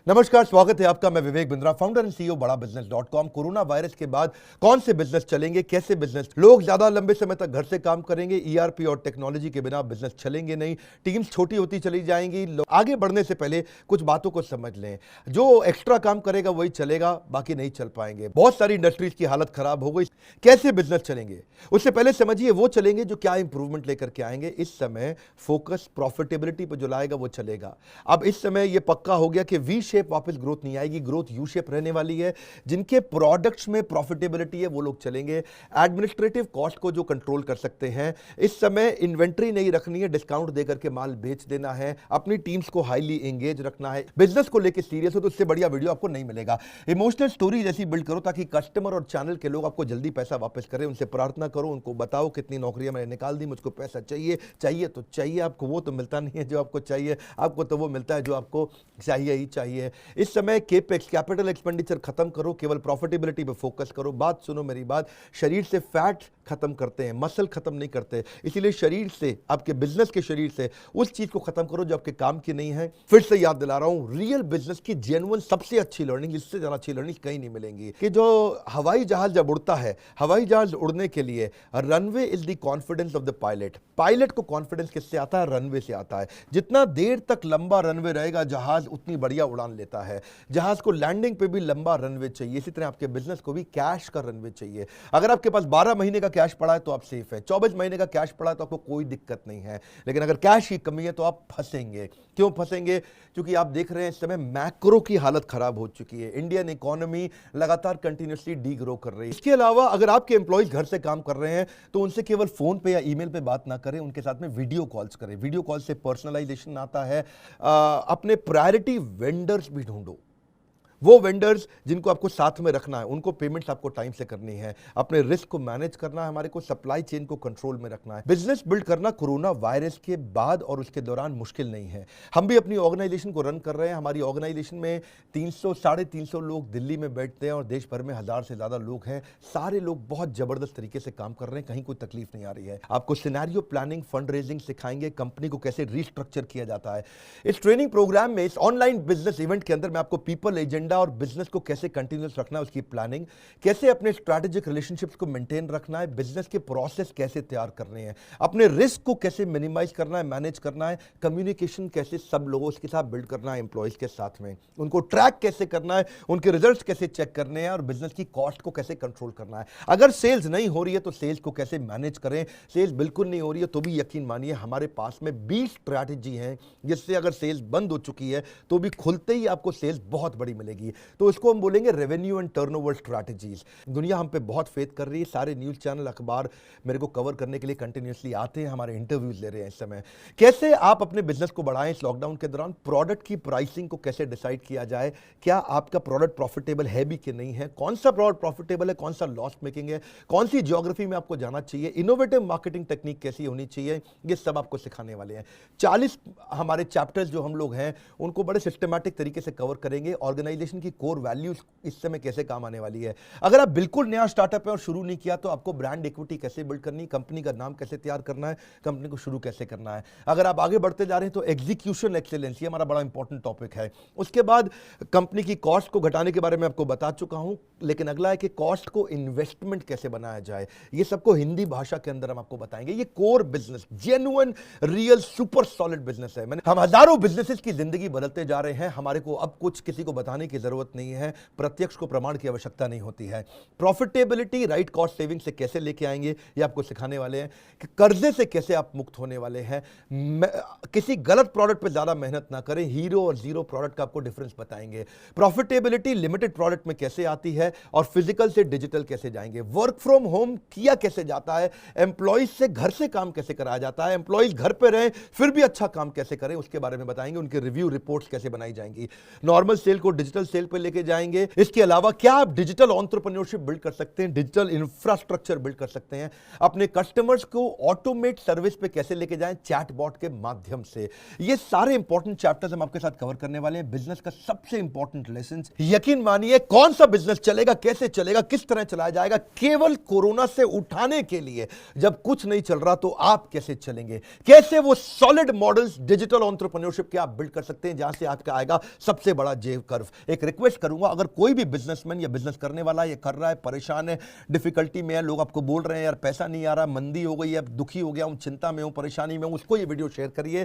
नमस्कार, स्वागत है आपका। मैं Vivek Bindra, founder and CEO बड़ा बिजनेस.com। कोरोना वायरस के बाद कौन से बिजनेस चलेंगे, कैसे बिजनेस, लोग ज्यादा लंबे समय तक घर से काम करेंगे, ईआरपी और टेक्नोलॉजी के बिना बिजनेस चलेंगे नहीं, टीम्स छोटी होती चली जाएंगी। आगे बढ़ने से पहले कुछ बातों को समझ लें। जो एक्स्ट्रा काम करेगा वही चलेगा, बाकी नहीं चल पाएंगे। बहुत सारी इंडस्ट्रीज की हालत खराब हो गई। कैसे बिजनेस चलेंगे उससे पहले समझिए वो चलेंगे जो क्या इंप्रूवमेंट लेकर के आएंगे। इस समय फोकस प्रॉफिटेबिलिटी पर जो लाएगा वो चलेगा। अब इस समय ये पक्का हो गया कि वी शेप वापस ग्रोथ नहीं आएगी, ग्रोथ यू शेप रहने वाली है। जिनके प्रोडक्ट्स में प्रॉफिटेबिलिटी है वो लोग चलेंगे। एडमिनिस्ट्रेटिव कॉस्ट को जो कंट्रोल कर सकते हैं, इस समय इन्वेंट्री नहीं रखनी है, डिस्काउंट देकर के माल बेच देना है, अपनी टीम्स को हाईली एंगेज रखना है। बिजनेस को लेकर सीरियस हो तो उससे बढ़िया वीडियो आपको नहीं मिलेगा। इमोशनल स्टोरी जैसी बिल्ड करो ताकि कस्टमर और चैनल के लोग आपको जल्दी पैसा वापस करें। उनसे प्रार्थना करो, उनको बताओ कितनी नौकरियां मैंने निकाल दी, मुझको पैसा चाहिए। चाहिए तो चाहिए, आपको वो तो मिलता नहीं है जो आपको चाहिए, आपको तो वो मिलता है जो आपको चाहिए ही चाहिए। इस समय केपेक्स कैपिटल एक्सपेंडिचर खत्म करो, केवल प्रॉफिटेबिलिटी पे फोकस करो। बात सुनो मेरी बात, शरीर से फैट खत्म करते हैं, मसल खत्म नहीं करते। इसीलिए शरीर से, आपके बिजनेस के शरीर से उस चीज को खत्म करो जो आपके काम की नहीं है। फिर से याद दिला रहा हूं, रियल बिजनेस की जेन्युइन सबसे अच्छी लर्निंग, इससे ज्यादा अच्छी लर्निंग कहीं नहीं मिलेंगी। कि जो हवाई जहाज जब उड़ता है, हवाई जहाज उड़ने के लिए runway is the confidence of the pilot. Pilot को कॉन्फिडेंस किससे आता है? रनवे से आता है। जितना देर तक लंबा रनवे रहेगा जहाज, उतनी बढ़िया उड़ान लेता है। जहाज को लैंडिंग पे भी लंबा रनवे चाहिए, इसी तरह आपके बिजनेस को भी कैश का रनवे चाहिए। अगर आपके पास 12 महीने का कैश पड़ा है तो आप सेफ है, 24 महीने का कैश पड़ा है तो आपको कोई दिक्कत नहीं है। लेकिन अगर कैश की कमी है तो आप फंसेंगे। क्यों फंसेंगे? क्योंकि आप देख रहे हैं इस समय मैक्रो की हालत खराब हो चुकी है। इंडियन इकोनॉमी लगातार कंटिन्यूसली डी ग्रो कर रही है। इसके अलावा अगर आपके एम्प्लॉइज घर से काम कर रहे हैं तो उनसे केवल फोन पे या ईमेल पे बात ना करें, उनके साथ में वीडियो कॉल्स करें। वीडियो कॉल से पर्सनलाइजेशन आता है। अपने प्रायोरिटी वेंडर्स भी ढूंढो। वो वेंडर्स जिनको आपको साथ में रखना है, उनको पेमेंट्स आपको टाइम से करनी है। अपने रिस्क को मैनेज करना है, हमारे को सप्लाई चेन को कंट्रोल में रखना है। बिजनेस बिल्ड करना कोरोना वायरस के बाद और उसके दौरान मुश्किल नहीं है। हम भी अपनी ऑर्गेनाइजेशन को रन कर रहे हैं। हमारी ऑर्गेनाइजेशन में 300-350 लोग दिल्ली में बैठते हैं और देश भर में 1000 से ज्यादा लोग हैं। सारे लोग बहुत जबरदस्त तरीके से काम कर रहे हैं, कहीं कोई तकलीफ नहीं आ रही है। आपको सिनेरियो प्लानिंग, फंड रेजिंग सिखाएंगे, कंपनी को कैसे रिस्ट्रक्चर किया जाता है। इस ट्रेनिंग प्रोग्राम में, इस ऑनलाइन बिजनेस इवेंट के अंदर मैं आपको पीपल एजेंडा और बिजनेस को कैसे कंटिन्यूस रखना है, उसकी प्लानिंग, कैसे अपने स्ट्रैटेजिक रिलेशनशिप्स को मेंटेन रखना है, बिजनेस के प्रोसेस कैसे तैयार करने हैं, अपने रिस्क को कैसे मिनिमाइज करना है, मैनेज करना है, कम्युनिकेशन कैसे सब लोगों के साथ बिल्ड करना है, एम्प्लॉइज के साथ में उनको ट्रैक कैसे करना है, उनके रिजल्ट्स कैसे चेक करने हैं और बिजनेस की कॉस्ट को कैसे कंट्रोल करना है। अगर सेल्स नहीं हो रही है तो सेल्स को कैसे मैनेज करें। सेल्स बिल्कुल नहीं हो रही है तो भी यकीन मानिए हमारे पास में 20 स्ट्रैटेजी हैं जिससे अगर सेल्स बंद हो चुकी है तो भी खुलते ही आपको सेल्स बहुत बड़ी मिलेगी। तो इसको हम बोलेंगे रेवेन्यू एंड टर्नओवर स्ट्रैटेजीज। दुनिया हम पे बहुत फेथ कर रही है। सारे न्यूज चैनल, अखबार मेरे को कवर करने के लिए कंटिन्यूअसली आते हैं, हमारे इंटरव्यूज ले रहे हैं इस समय। कैसे आप अपने बिजनेस को बढ़ाएं इस लॉकडाउन के दौरान, प्रोडक्ट की प्राइसिंग को कैसे डिसाइड किया जाए, क्या आपका प्रोडक्ट प्रॉफिटेबल है भी कि नहीं है, कौन सा प्रोडक्ट प्रॉफिटेबल है, कौन सा लॉस मेकिंग है, कौन सी ज्योग्राफी में आपको जाना चाहिए, इनोवेटिव मार्केटिंग टेक्निक कैसी होनी चाहिए, ये सब आपको सिखाने वाले हैं। 40 हमारे चैप्टर्स जो हम लोग हैं उनको बड़े सिस्टमैटिक तरीके से कवर करेंगे। ऑर्गेनाइजेशन की कोर वैल्यूज इस समय कैसे काम आने वाली है। अगर आप बिल्कुल नया स्टार्टअप है और शुरू नहीं किया तो आपको ब्रांड इक्विटी कैसे बिल्ड करनी, कंपनी का नाम कैसे तैयार करना है, कंपनी को शुरू कैसे करना है। अगर आप आगे बढ़ते जा रहे हैं तो एग्जीक्यूशन एक्सीलेंस, ये हमारा बड़ा इंपॉर्टेंट टॉपिक है। उसके बाद कंपनी की कॉस्ट को घटाने के बारे में आपको बता चुका हूं, लेकिन अगला है कि कॉस्ट को इन्वेस्टमेंट कैसे बनाया जाए। ये सबको हिंदी भाषा के अंदर हम आपको बताएंगे। ये core business, genuine real super solid business है। हम हजारों बिजनेसेस की जिंदगी बदलते जा रहे हैं। हमारे को अब कुछ किसी को बताने की जरूरत नहीं है, प्रत्यक्ष को प्रमाण की आवश्यकता नहीं होती है। प्रॉफिटेबिलिटी, राइट कॉस्ट सेविंग से कैसे लेके आएंगे ये आपको सिखाने वाले हैं। कि कर्जे से कैसे आप मुक्त होने वाले हैं। किसी गलत प्रोडक्ट पे ज्यादा मेहनत ना करें, हीरो और जीरो प्रोडक्ट का आपको डिफरेंस बताएंगे। प्रॉफिटेबिलिटी लिमिटेड प्रोडक्ट में कैसे आती है और फिजिकल से डिजिटल कैसे जाएंगे। वर्क फ्रॉम होम किया कैसे जाता है, एम्प्लॉइज से घर से काम कैसे कराया जाता है, एम्प्लॉइज घर पे रहें फिर भी अच्छा काम कैसे करें, उसके बारे में बताएंगे। उनके रिव्यू रिपोर्ट्स कैसे बनाई जाएंगी। नॉर्मल सेल को डिजिटल डिजिटल सेल पे लेके जाएंगे। इसके अलावा क्या आप डिजिटल एंटरप्रेन्योरशिप बिल्ड कर सकते हैं, डिजिटल इंफ्रास्ट्रक्चर बिल्ड कर सकते हैं, अपने कस्टमर्स को ऑटोमेट सर्विस पे कैसे लेके जाएं चैटबॉट के माध्यम से। ये सारे इंपॉर्टेंट चैप्टर्स हम आपके साथ कवर करने वाले हैं। बिजनेस का सबसे इंपॉर्टेंट लेसन, यकीन मानिए कौन सा बिजनेस चलेगा, कैसे चलेगा, किस तरह चलाया जाएगा, केवल कोरोना से उठाने के लिए। जब कुछ नहीं चल रहा तो आप कैसे चलेंगे, कैसे वो सॉलिड मॉडल्स डिजिटल एंटरप्रेन्योरशिप के आप बिल्ड कर सकते हैं जहां से आपका आएगा सबसे बड़ा जेव कर्व। एक रिक्वेस्ट करूंगा, अगर कोई भी बिजनेसमैन या बिजनेस करने वाला ये कर रहा है, परेशान है, डिफिकल्टी में है, लोग आपको बोल रहे हैं यार पैसा नहीं आ रहा, मंदी हो गई है, दुखी हो गया हूं, चिंता में हूं, परेशानी में हूं, उसको ये वीडियो शेयर करिए।